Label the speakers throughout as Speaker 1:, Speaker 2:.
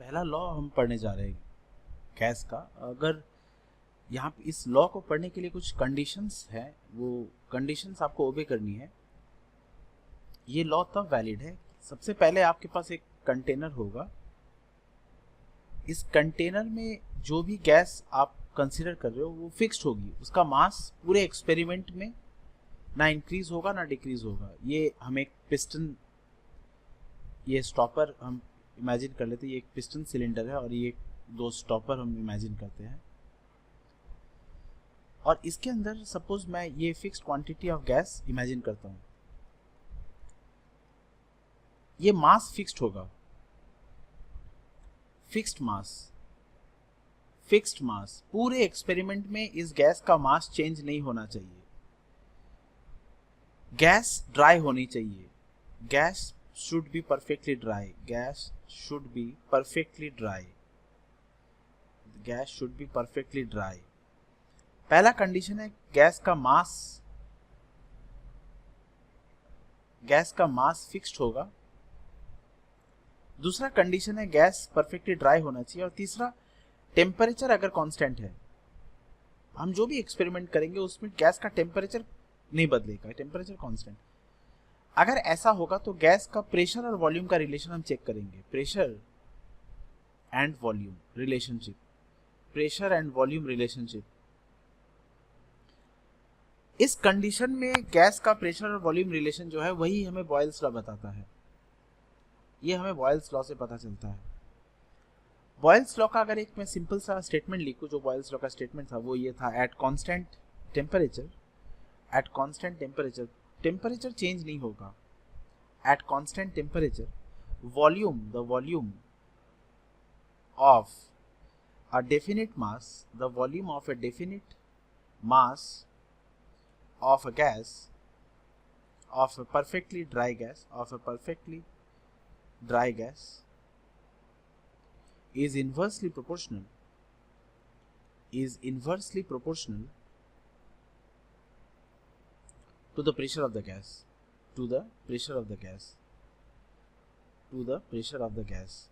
Speaker 1: पहला लॉ हम पढ़ने जा रहे हैं गैस का। अगर यहाँ पे इस लॉ को पढ़ने के लिए कुछ कंडीशंस हैं, वो कंडीशंस आपको ओबे करनी है। ये लॉ तब वैलिड है, सबसे पहले आपके पास एक कंटेनर होगा। इस कंटेनर में जो भी गैस आप कंसीडर कर रहे हो वो फिक्स्ड होगी, उसका मास पूरे एक्सपेरिमेंट में ना इंक्रीज होगा ना डिक्रीज होगा। ये हम एक पिस्टन, ये स्टॉपर हम इमेजिन कर लेते हैं, ये एक पिस्टन सिलेंडर है और ये दो स्टॉपर हम इमेजिन करते हैं। और इसके अंदर सपोज मैं ये fixed quantity of gas imagine करता हूँ, ये मास फिक्स्ड होगा, फिक्स्ड मास पूरे एक्सपेरिमेंट में इस गैस का मास चेंज नहीं होना चाहिए। गैस ड्राई होनी चाहिए, gas should be perfectly dry, gas should be perfectly dry, gas should be perfectly dry. पहला कंडीशन है गैस का मास फिक्स्ड होगा। दूसरा कंडीशन है गैस परफेक्टली ड्राई होना चाहिए। और तीसरा, टेम्परेचर अगर कांस्टेंट है, हम जो भी एक्सपेरिमेंट करेंगे उसमें गैस का टेम्परेचर नहीं बदलेगा, टेम्परेचर कांस्टेंट। अगर ऐसा होगा तो गैस का प्रेशर और वॉल्यूम का रिलेशन हम चेक करेंगे, pressure and volume relationship, pressure and volume relationship. इस कंडीशन में गैस का प्रेशर और वॉल्यूम रिलेशन जो है वही हमें बॉयल्स लॉ बताता है, ये हमें बॉयल्स लॉ से पता चलता है। बॉयल्स लॉ का अगर एक मैं सिंपल सा स्टेटमेंट लिखूं, जो बॉयल्स लॉ का स्टेटमेंट था वो ये था, at constant temperature temperature change नहीं होगा, at constant temperature volume, the volume of a definite mass, the volume of a definite mass of a gas, of a perfectly dry gas, is inversely proportional to the pressure of the gas, to the pressure of the gas।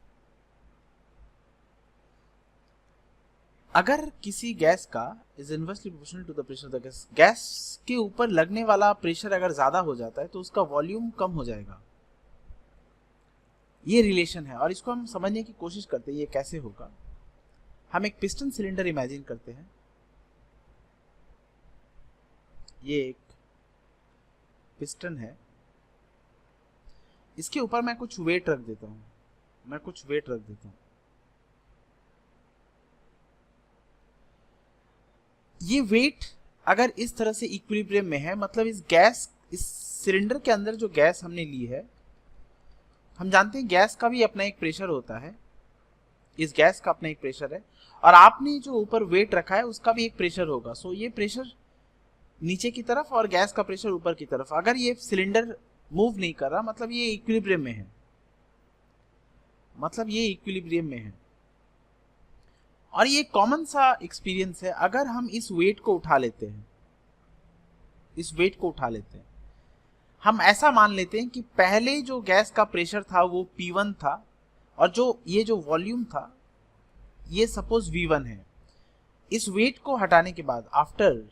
Speaker 1: अगर किसी gas का is inversely proportional to the pressure of the gas, gas के ऊपर लगने वाला pressure अगर ज्यादा हो जाता है तो उसका वॉल्यूम कम हो जाएगा। ये रिलेशन है और इसको हम समझने की कोशिश करते हैं ये कैसे होगा। हम एक पिस्टन सिलेंडर इमेजिन करते हैं, ये एक पिस्टन है, इसके ऊपर मैं कुछ वेट रख देता हूं, ये वेट अगर इस तरह से इक्विलिब्रियम में है, मतलब इस सिलेंडर के अंदर जो गैस हमने ली है, हम जानते हैं गैस का भी अपना एक प्रेशर होता है, इस गैस का अपना एक प्रेशर है और आपने जो ऊपर वेट रखा है उसका भी एक प्रेशर होगा। सो ये प्रेशर नीचे की तरफ और गैस का प्रेशर ऊपर की तरफ। अगर ये सिलेंडर मूव नहीं कर रहा, मतलब ये इक्विलिब्रियम में है, और ये कॉमन सा एक्सपीरियंस है। अगर हम इस वेट को उठा लेते हैं, हम ऐसा मान लेते हैं कि पहले जो गैस का प्रेशर था वो P1 था और ये जो वॉल्यूम था ये सपोज V1 है। इस वेट को हटाने के बाद आफ्टर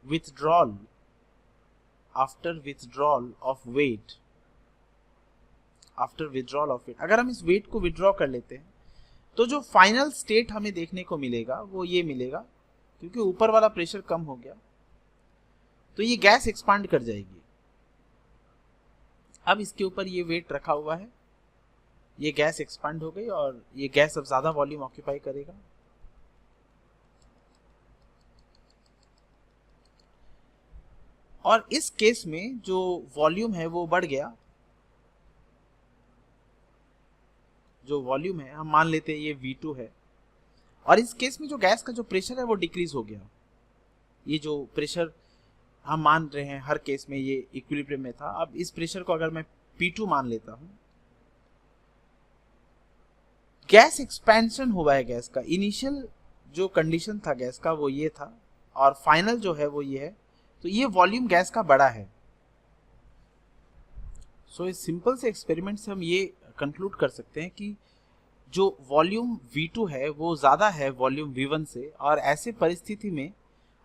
Speaker 1: विथड्रॉल ऑफ वेट, अगर हम इस वेट को विथड्रॉ कर लेते हैं तो जो फाइनल स्टेट हमें देखने को मिलेगा वो ये मिलेगा, क्योंकि ऊपर वाला प्रेशर कम हो गया तो ये गैस एक्सपांड कर जाएगी। अब इसके ऊपर ये वेट रखा हुआ है, ये गैस एक्सपांड हो गई और ये गैस अब ज्यादा वॉल्यूम ऑक्यूपाई करेगा। और इस केस में जो वॉल्यूम है वो बढ़ गया, जो वॉल्यूम है हम मान लेते हैं ये V2 है, और इस केस में जो गैस का जो प्रेशर है वो डिक्रीज हो गया। ये जो प्रेशर हम मान रहे हैं हर केस में ये इक्विलिब्रियम में था, अब इस प्रेशर को अगर मैं P2 मान लेता हूं, गैस एक्सपेंशन हुआ है गैस का। इनिशियल जो कंडीशन था गैस का वो ये था और फाइनल जो है वो ये है, तो ये वॉल्यूम गैस का बड़ा है। सो इस सिंपल से एक्सपेरिमेंट से हम ये कंक्लूड कर सकते हैं कि जो वॉल्यूम V2 है वो ज़्यादा है वॉल्यूम V1 से, और ऐसे परिस्थिति में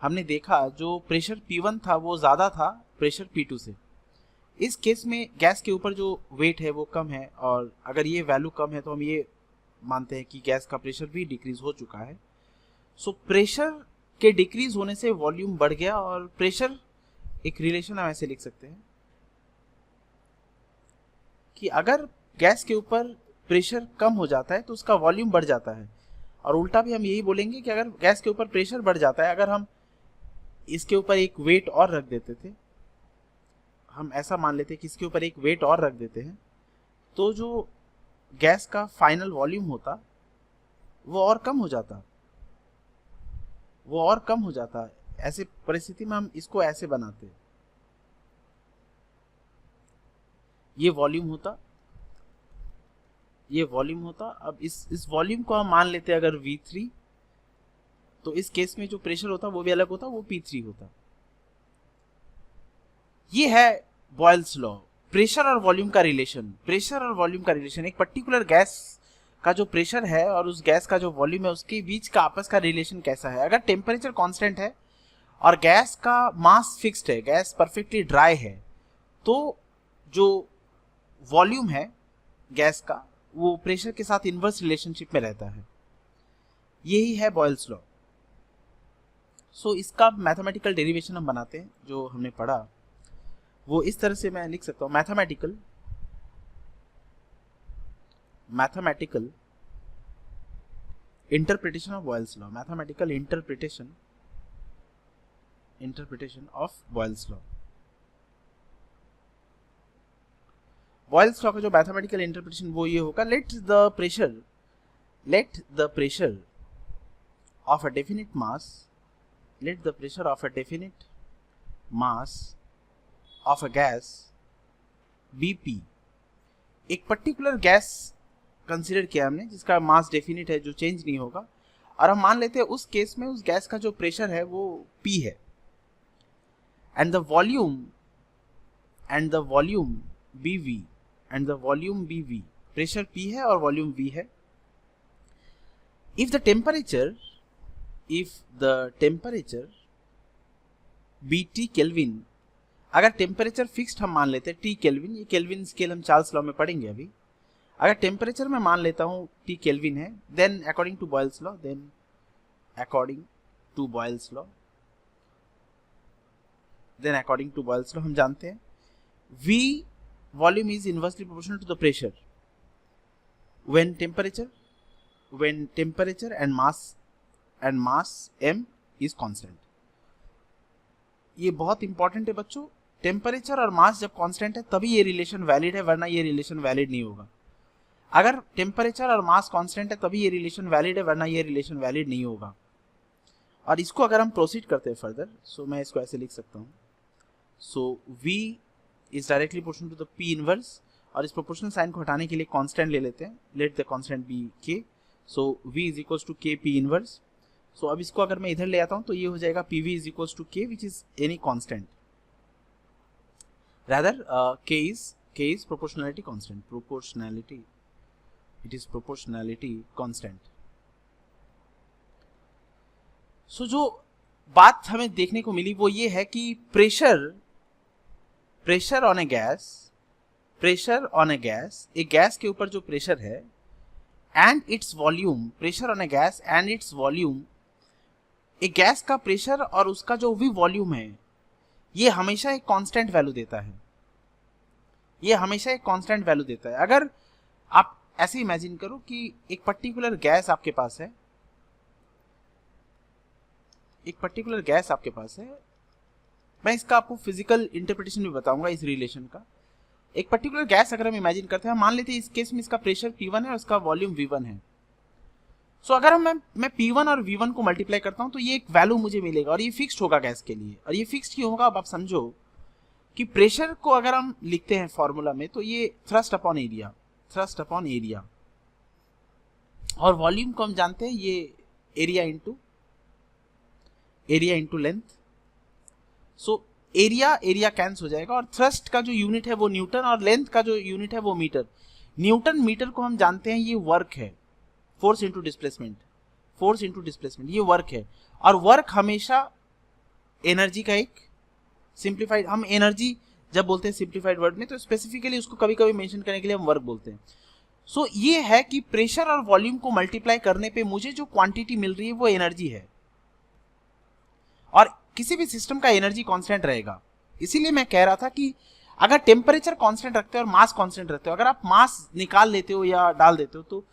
Speaker 1: हमने देखा जो प्रेशर P1 था वो ज़्यादा था प्रेशर P2 से। इस केस में गैस के ऊपर जो वेट है वो कम है, और अगर ये वैल्यू कम है तो हम ये मानते हैं कि गैस का प्रेशर भी डिक्रीज हो चुका है। सो प्रेशर के डिक्रीज होने से वॉल्यूम बढ़ गया, और प्रेशर एक रिलेशन हम ऐसे लिख सकते हैं कि अगर गैस के ऊपर प्रेशर कम हो जाता है तो उसका वॉल्यूम बढ़ जाता है, और उल्टा भी हम यही बोलेंगे कि अगर गैस के ऊपर प्रेशर बढ़ जाता है, अगर हम इसके ऊपर एक वेट और रख देते थे, हम ऐसा मान लेते हैं कि इसके ऊपर एक वेट और रख देते हैं, तो जो गैस का फाइनल वॉल्यूम होता वो और कम हो जाता, वो और कम हो जाता। ऐसे परिस्थिति में हम इसको ऐसे बनाते, ये वॉल्यूम होता, ये वॉल्यूम होता। अब इस वॉल्यूम को हम मान लेते हैं अगर V3, तो इस केस में जो प्रेशर होता वो भी अलग होता, वो P3 होता। ये है बॉयल्स लॉ, प्रेशर और वॉल्यूम का रिलेशन। प्रेशर और वॉल्यूम का रिलेशन, एक पर्टिकुलर गैस का जो प्रेशर है और उस गैस का जो वॉल्यूम है उसके बीच का आपस का रिलेशन कैसा है। अगर टेम्परेचर कांस्टेंट है और गैस का मास फिक्स्ड है, गैस परफेक्टली ड्राई है, तो जो वॉल्यूम है गैस का वो प्रेशर के साथ इनवर्स रिलेशनशिप में रहता है। यही है बॉयल्स लॉ। सो इसका मैथमेटिकल डेरिवेशन हम बनाते हैं, जो हमने पढ़ा वो इस तरह से मैं लिख सकता हूं, mathematical interpretation of Boyle's law, mathematical interpretation of Boyle's law. Boils law का जो मैथमेटिकल इंटरप्रिटेशन वो ये होगा, let the pressure of a definite mass of a gas BP, एक पर्टिकुलर गैस कंसीडर किया हमने जिसका मास डेफिनिट है, जो चेंज नहीं होगा, और हम मान लेते हैं उस केस में उस गैस का जो प्रेशर है वो P है, and the volume BV, pressure P है और वॉल्यूम V है। If the temperature be T kelvin, अगर टेम्परेचर फिक्स्ड हम मान लेते हैं T केल्विन, ये केल्विन स्केल हम चार्ल्स लॉ में पढ़ेंगे अभी। अगर टेम्परेचर में मान लेता हूँ T केल्विन है, then according to Boyle's law हम जानते हैं V volume is inversely proportional to the pressure when temperature and mass m is constant। ये बहुत इंपॉर्टेंट है बच्चों, टेम्परेचर और मास जब कांस्टेंट है तभी ये रिलेशन वैलिड है, वरना ये रिलेशन वैलिड नहीं होगा। अगर टेम्परेचर और मास कांस्टेंट है तभी ये रिलेशन वैलिड है, वरना ये रिलेशन वैलिड नहीं होगा। और इसको अगर हम प्रोसीड करते हैं फर्दर, सो मैं इसको ऐसे लिख सकता हूँ, so V is directly proportional to the P inverse, और इस प्रोपोर्शनल साइन को हटाने के लिए कांस्टेंट ले लेते हैं, let the constant be K, so V is equals to K P inverse. So अब इसको अगर मैं इधर ले आता हूं तो ये हो जाएगा PV is equals to K which is any constant, rather K is proportionality constant, it is proportionality constant। So जो बात हमें देखने को मिली वो ये है कि प्रेशर ऑन ए गैस, एक गैस के ऊपर जो प्रेशर है, and its volume, pressure on A gas and its volume, एक गैस का प्रेशर और उसका जो भी वॉल्यूम है ये हमेशा एक कांस्टेंट वैल्यू देता है, अगर आप ऐसे इमेजिन करो कि एक पर्टिकुलर गैस आपके पास है, मैं इसका आपको फिजिकल इंटरप्रिटेशन भी बताऊंगा इस रिलेशन का। एक पर्टिकुलर गैस अगर हम इमेजिन करते हैं, मान लेते हैं इस केस में इसका प्रेशर P1 है और इसका वॉल्यूम V1 है। सो अगर मैं P1 और V1 को मल्टीप्लाई करता हूं तो ये एक वैल्यू मुझे मिलेगा, और ये फिक्स्ड होगा गैस के लिए। और ये फिक्स्ड क्यों होगा, अब आप समझो कि प्रेशर को अगर हम लिखते हैं फॉर्मूला में तो ये थ्रस्ट अपॉन एरिया, और वॉल्यूम को हम जानते हैं ये area into length. So area cancel हो जाएगा, और थ्रस्ट का जो यूनिट है वो न्यूटन, और लेंथ का जो यूनिट है वो मीटर। न्यूटन मीटर को हम जानते हैं ये वर्क है, force into displacement, force into displacement, ये वर्क है। और वर्क हमेशा एनर्जी का एक सिंप्लीफाइड, हम एनर्जी जब बोलते हैं सिंप्लीफाइड वर्ड में तो स्पेसिफिकली उसको कभी कभी मेंशन करने के लिए हम वर्क बोलते हैं। सो ये है कि प्रेशर और वॉल्यूम को मल्टीप्लाई करने पे मुझे जो क्वांटिटी मिल रही है वो एनर्जी है, और किसी भी सिस्टम का एनर्जी कांस्टेंट रहेगा। इसीलिए मैं कह रहा था कि अगर टेम्परेचर कांस्टेंट रखते हो और मास कांस्टेंट रखते हो, अगर आप मास निकाल लेते हो या डाल देते हो तो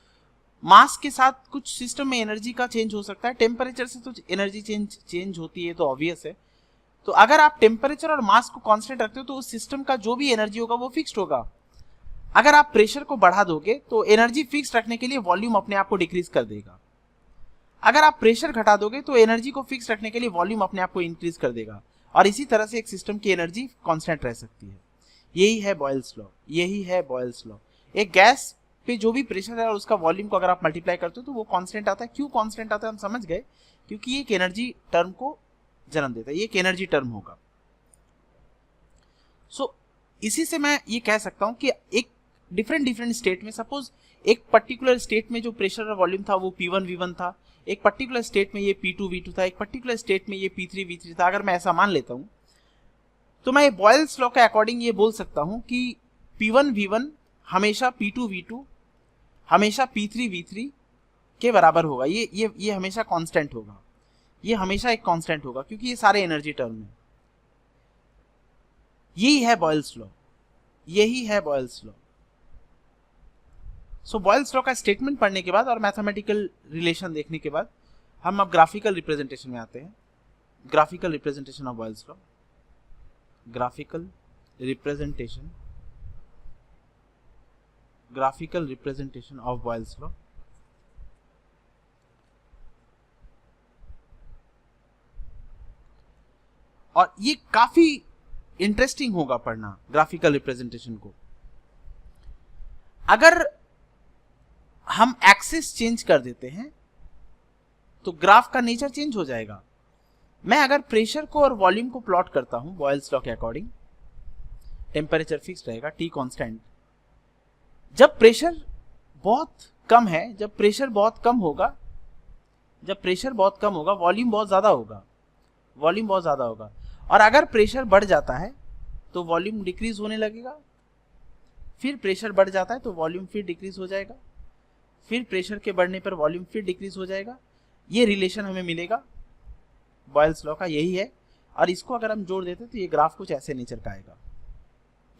Speaker 1: मास के साथ कुछ सिस्टम में एनर्जी का चेंज हो सकता है, टेम्परेचर से तो एनर्जी चेंज होती है, तो ऑब्वियस है। तो अगर आप टेम्परेचर और मास को कांस्टेंट रखते हो तो उस सिस्टम का जो भी एनर्जी होगा वो फिक्स्ड होगा। अगर आप प्रेशर को बढ़ा दोगे तो एनर्जी फिक्स रखने के लिए वॉल्यूम अपने आप को डिक्रीज कर देगा। अगर आप प्रेशर घटा दोगे तो एनर्जी को फिक्स रखने के लिए वॉल्यूम अपने आप को इंक्रीज कर देगा, और इसी तरह से एक सिस्टम की एनर्जी कांस्टेंट रह सकती है। यही है बॉयल्स लॉ, यही है बॉयल्स लॉ। एक गैस पे जो भी प्रेशर है और उसका वॉल्यूम को अगर आप मल्टीप्लाई करते हो तो वो कांस्टेंट आता है। क्यों कांस्टेंट आता है हम समझ गए, क्योंकि ये एक एनर्जी टर्म को जन्म देता है, ये एक एनर्जी टर्म होगा। सो इसी से मैं ये कह सकता हूं कि एक डिफरेंट स्टेट में, सपोज एक पर्टिकुलर स्टेट में जो प्रेशर और वॉल्यूम था वो P1 V1 था, एक पर्टिकुलर स्टेट में ये P2 V2 था, एक पर्टिकुलर स्टेट में ये P3 V3 था। अगर मैं ऐसा मान लेता हूं तो मैं बॉयल्स लॉ के अकॉर्डिंग ये बोल सकता हूं कि P1 V1 हमेशा P2 V2 हमेशा P3 V3 के बराबर होगा। ये हमेशा कांस्टेंट होगा, ये हमेशा एक कांस्टेंट होगा, क्योंकि ये सारे एनर्जी टर्म है। यही है बॉयल्स लॉ, यही है बॉयल्स लॉ। सो बॉयल्स लॉ का स्टेटमेंट पढ़ने के बाद और मैथमेटिकल रिलेशन देखने के बाद हम अब ग्राफिकल रिप्रेजेंटेशन में आते हैं। Graphical representation of Boyle's law, graphical representation, graphical representation of Boyle's law. और ये काफी इंटरेस्टिंग होगा पढ़ना ग्राफिकल रिप्रेजेंटेशन को। अगर हम एक्सिस चेंज कर देते हैं तो ग्राफ का नेचर चेंज हो जाएगा। मैं अगर प्रेशर को और वॉल्यूम को प्लॉट करता हूं बॉयल्स लॉ के अकॉर्डिंग, टेम्परेचर फिक्स रहेगा, T कांस्टेंट। जब प्रेशर बहुत कम है, जब प्रेशर बहुत कम होगा, जब प्रेशर बहुत कम होगा वॉल्यूम बहुत ज्यादा होगा, वॉल्यूम बहुत ज्यादा होगा। और अगर प्रेशर बढ़ जाता है तो वॉल्यूम डिक्रीज होने लगेगा, फिर प्रेशर बढ़ जाता है तो वॉल्यूम फिर डिक्रीज हो जाएगा, फिर प्रेशर के बढ़ने पर वॉल्यूम फिर डिक्रीज हो जाएगा। ये रिलेशन हमें मिलेगा बॉयल्स लॉ का, यही है। और इसको अगर हम जोड़ देते तो ये ग्राफ कुछ ऐसे नेचर का आएगा,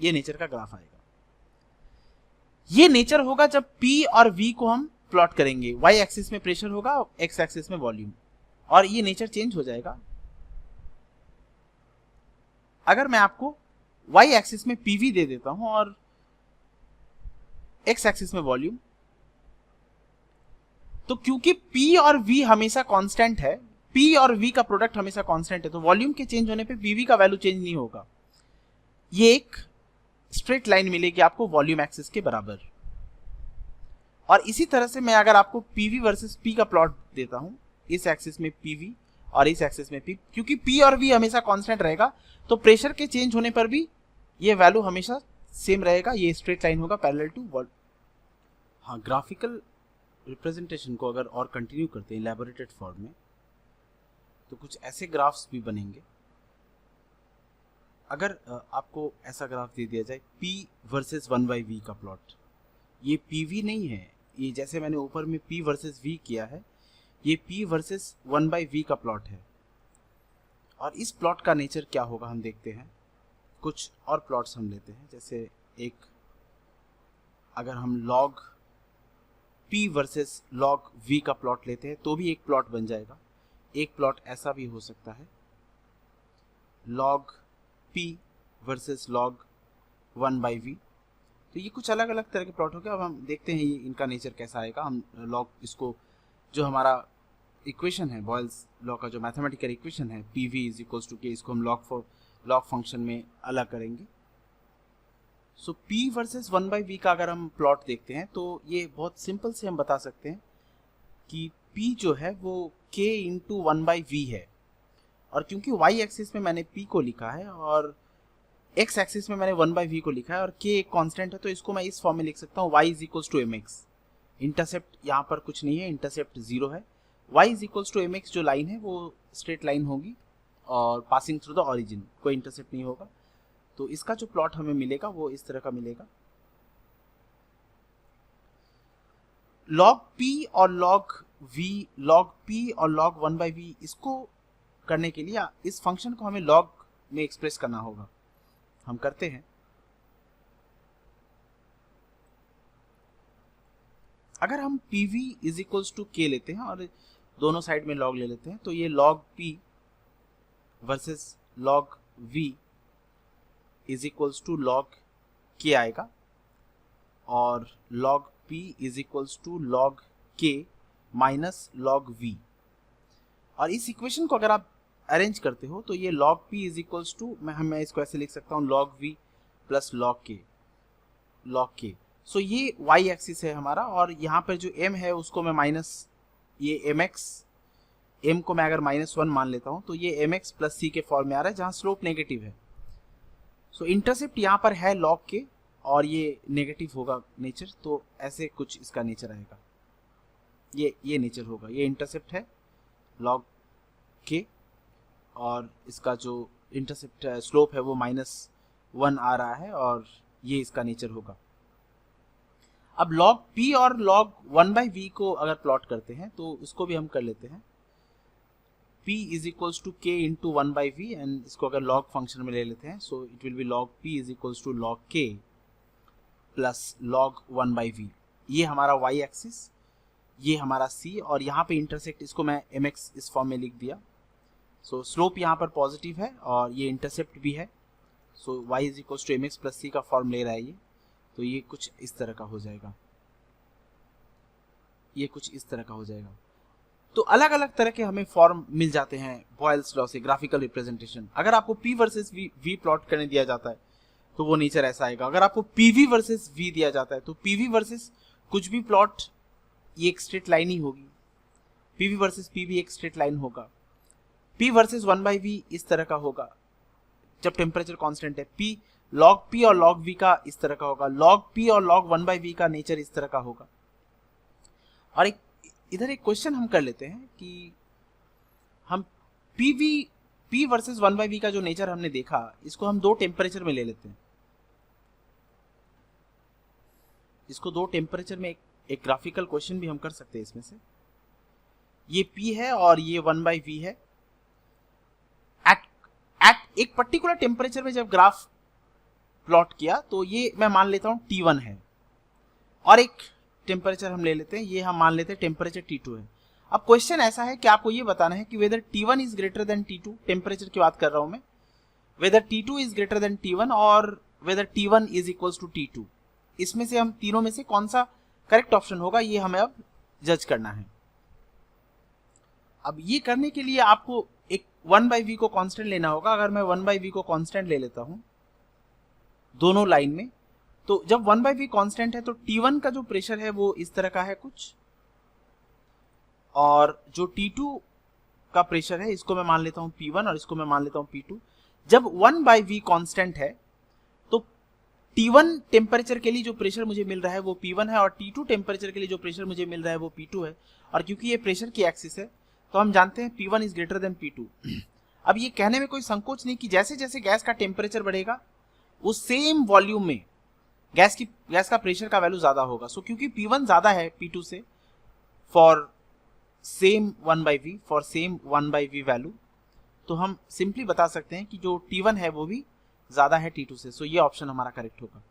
Speaker 1: ये नेचर का ग्राफ आएगा। ये नेचर होगा जब P और V को हम प्लॉट करेंगे। Y एक्सिस में प्रेशर होगा, X एक्सिस में वॉल्यूम, और ये नेचर चेंज हो जाएगा। अगर मैं आपको Y एक्सिस में PV दे देता हूं और X एक्सिस में वॉल्यूम, तो क्योंकि P और V हमेशा कांस्टेंट है, P और V का प्रोडक्ट हमेशा कांस्टेंट है, तो वॉल्यूम के चेंज होने पे PV का वैल्यू चेंज नहीं होगा। ये एक स्ट्रेट लाइन मिलेगी आपको वॉल्यूम एक्सिस के बराबर। और इसी तरह से मैं अगर आपको PV वर्सेस P का प्लॉट देता हूं, इस एक्सिस में PV और इस एक्सिस में P, क्योंकि P और V हमेशा कांस्टेंट रहेगा तो प्रेशर के चेंज होने पर भी ये वैल्यू हमेशा सेम रहेगा। ये स्ट्रेट लाइन होगा पैरेलल टू वॉल। हाँ, ग्राफिकल रिप्रेजेंटेशन को अगर और कंटिन्यू करते हैं इलैबोरेटेड फॉर्म में तो कुछ ऐसे ग्राफ्स भी बनेंगे। अगर आपको ऐसा ग्राफ दे दिया जाए P वर्सेस 1/V का प्लॉट, ये PV नहीं है, ये जैसे मैंने ऊपर में P वर्सेस V किया है, ये P वर्सेस 1/V का प्लॉट है। और इस प्लॉट का नेचर क्या होगा हम देखते हैं। कुछ और प्लॉट्स हम लेते हैं, जैसे एक अगर हम log P versus log V का प्लॉट लेते हैं तो भी एक प्लॉट बन जाएगा। एक प्लॉट ऐसा भी हो सकता है log P versus log 1/V। तो ये कुछ अलग अलग तरह के प्लॉट हो गए। अब हम देखते हैं ये इनका नेचर कैसा आएगा। हम log, इसको जो हमारा इक्वेशन है बॉयल्स लॉ का, जो मैथमेटिकल इक्वेशन है PV is equals to K, इसको हम log फंक्शन में अलग करेंगे। सो P वर्सेस 1/V का अगर हम प्लॉट देखते हैं तो ये बहुत सिंपल से हम बता सकते हैं कि P जो है वो K इंटू 1/V है। और क्योंकि Y एक्सिस में मैंने P को लिखा है और X एक्सिस में मैंने 1/V को लिखा है और K एक कांस्टेंट है, तो इसको मैं इस फॉर्म में लिख सकता हूँ Y is equals to mx। Intercept यहाँ पर कुछ नहीं है, इंटरसेप्ट 0 है। y is equals to mx जो लाइन है वो स्ट्रेट लाइन होगी और पासिंग थ्रू द ऑरिजिन, कोई इंटरसेप्ट नहीं होगा। तो इसका जो प्लॉट हमें मिलेगा वो इस तरह का मिलेगा। log p और log v, log p और log 1/v, इसको करने के लिए इस फंक्शन को हमें log में एक्सप्रेस करना होगा। हम करते हैं। अगर हम pv is equals to k लेते हैं और दोनों साइड में log ले लेते हैं, तो ये log p versus log v is equals to log k आएगा और log p is equals to log k minus log v। और इस इक्वेशन को अगर आप अरेंज करते हो तो ये log p is equals to, मैं इसको ऐसे लिख सकता हूँ, log v plus log k। So ये y एक्सिस है हमारा, और यहाँ पर जो m है उसको मैं माइनस, ये m को मैं अगर -1 मान लेता हूँ तो ये mx प्लस c के फॉर्म में आ रहा है, जहाँ स्लोप नेगेटिव है। सो इंटरसेप्ट यहाँ पर है log k और ये नेगेटिव होगा नेचर, तो ऐसे कुछ इसका नेचर आएगा, ये नेचर होगा। ये इंटरसेप्ट है log k और इसका जो इंटरसेप्ट स्लोप है वो -1 आ रहा है और ये इसका नेचर होगा। अब log p और log 1/v को अगर प्लॉट करते हैं तो इसको भी हम कर लेते हैं। p is equals to k into 1/v and इसको अगर log फंक्शन में ले लेते हैं, so it will be log p is equals to log k plus log 1/v। ये हमारा y एक्सिस, ये हमारा c, और यहाँ पे इंटरसेक्ट, इसको मैं mx इस फॉर्म में लिख दिया। सो स्लोप यहाँ पर पॉजिटिव है और ये इंटरसेप्ट भी है, so y is equals to mx plus c का फॉर्म ले रहा है ये। तो ये कुछ इस तरह का हो जाएगा, ये कुछ इस तरह का हो जाएगा। तो अलग अलग तरह के हमें फॉर्म मिल जाते हैं बॉयल्स लॉ से, ग्राफिकल रिप्रेजेंटेशन। अगर आपको p वर्सेस v प्लॉट करने दिया जाता है तो वो नेचर ऐसा आएगा। अगर आपको pv वर्सेस v दिया जाता है तो pv वर्सेस कुछ भी प्लॉट, ये एक स्ट्रेट लाइन ही होगी, pv वर्सेस pv एक स्ट्रेट लाइन होगा। p वर्सेस 1/v इस तरह का होगा जब टेम्परेचर कांस्टेंट है। p log p और log v का इस तरह का होगा, log p और log 1/v का नेचर इस तरह का होगा। और इधर एक क्वेश्चन हम कर लेते हैं कि हम p वर्सेस 1/v का जो नेचर हमने देखा, इसको हम 2 टेम्परेचर में ले लेते हैं। इसको 2 टेम्परेचर में एक ग्राफिकल क्वेश्चन भी हम कर सकते हैं इसमें से। ये p है और ये 1/v है। एट एक पर्टिकुलर टेम्परेचर में जब ग्राफ प्लॉट किया तो ये मैं मान लेता हूं T1 है, और एक टेम्परेचर हम ले लेते हैं, ये हम मान लेते हैं टेम्परेचर T2 है। अब क्वेश्चन ऐसा है कि आपको ये बताना है कि whether T1 is greater than T2, temperature की बात कर रहा हूं मैं, weather T2 is greater then T1 और weather T1 is equals to T2। इसमें से हम तीनों में से कौन सा करेक्ट ऑप्शन होगा, ये हमें अब जज करना है। अब ये करने के लिए आपको एक 1/v को कांस्टेंट लेना होगा। अगर मैं 1/v को कांस्टेंट ले लेता हूं दोनों लाइन में, तो जब 1/v कांस्टेंट है तो T1 का जो प्रेशर है वो इस तरह का है कुछ, और जो T2 का प्रेशर है इसको मैं मान लेता हूं P1 और इसको मैं मान लेता हूं P2। जब 1/v कांस्टेंट है तो T1 टेम्परेचर के लिए जो प्रेशर मुझे मिल रहा है वो P1 है, और T2 टेम्परेचर के लिए जो प्रेशर मुझे मिल रहा है वो P2 है। और क्योंकि ये प्रेशर की एक्सिस है तो हम जानते हैं P1 is greater then P2। अब ये कहने में कोई संकोच नहीं कि जैसे जैसे गैस का टेम्परेचर बढ़ेगा उस सेम वॉल्यूम में गैस का प्रेशर का वैल्यू ज्यादा होगा। सो क्योंकि P1 ज्यादा है P2 से फॉर सेम 1/v वैल्यू, तो हम सिंपली बता सकते हैं कि जो T1 है वो भी ज्यादा है T2 से। सो ये ऑप्शन हमारा करेक्ट होगा।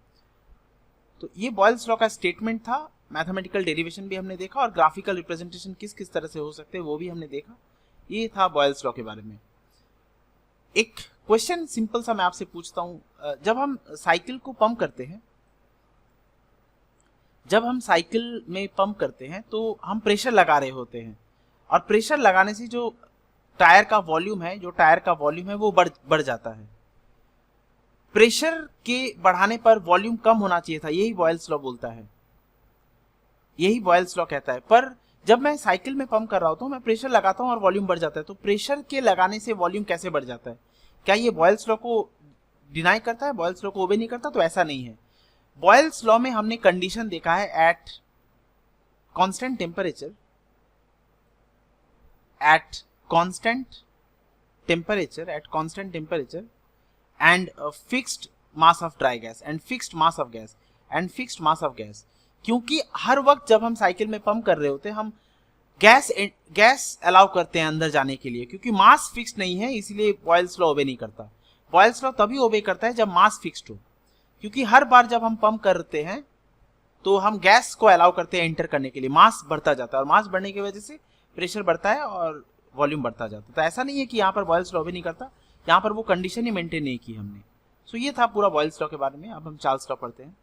Speaker 1: तो ये बॉयल्स लॉ का स्टेटमेंट था। मैथमेटिकल डेरिवेशन भी हमने देखा और ग्राफिकल रिप्रेजेंटेशन किस किस तरह से हो सकते हैं वो भी हमने देखा। ये था बॉयल्स लॉ के बारे में। एक क्वेश्चन सिंपल सा मैं आपसे पूछता हूं, जब हम साइकिल को पंप करते हैं, जब हम साइकिल में पंप करते हैं तो हम प्रेशर लगा रहे होते हैं, और प्रेशर लगाने से जो टायर का वॉल्यूम है वो बढ़ जाता है। प्रेशर के बढ़ाने पर वॉल्यूम कम होना चाहिए था, यही बॉयल्स लॉ बोलता है, यही बॉयल्स लॉ कहता है। पर जब मैं साइकिल में पंप कर रहा होता हूँ, मैं प्रेशर लगाता हूँ और वॉल्यूम बढ़ जाता है। तो प्रेशर के लगाने से वॉल्यूम कैसे बढ़ जाता है? क्या ये बॉयल्स लॉ को डिनाई करता है, बॉयल्स लॉ को ओबे नहीं करता? तो ऐसा नहीं है। बॉयल्स लॉ में हमने कंडीशन देखा है eight constant temperature at constant temperature and fixed mass of dry gas and fixed mass of gas। क्योंकि हर वक्त जब हम साइकिल में पंप कर रहे होते हैं हम गैस अलाउ करते हैं अंदर जाने के लिए, क्योंकि मास फिक्स नहीं है, इसलिए बॉयल्स लॉ ओबे नहीं करता। बॉयल्स लॉ तभी ओबे करता है जब मास फिक्स्ड हो, क्योंकि हर बार जब हम पंप करते हैं तो हम गैस को अलाउ करते हैं एंटर करने के लिए, मास बढ़ता जाता है और मास बढ़ने की वजह से प्रेशर बढ़ता है और वॉल्यूम बढ़ता जाता है। तो ऐसा नहीं है कि यहाँ पर बॉयल्स लॉ ओबे नहीं करता, यहाँ पर वो कंडीशन ही मेंटेन नहीं की हमने। सो ये था पूरा बॉयल्स लॉ के बारे में। अब हम चार्ल्स लॉ पढ़ते हैं।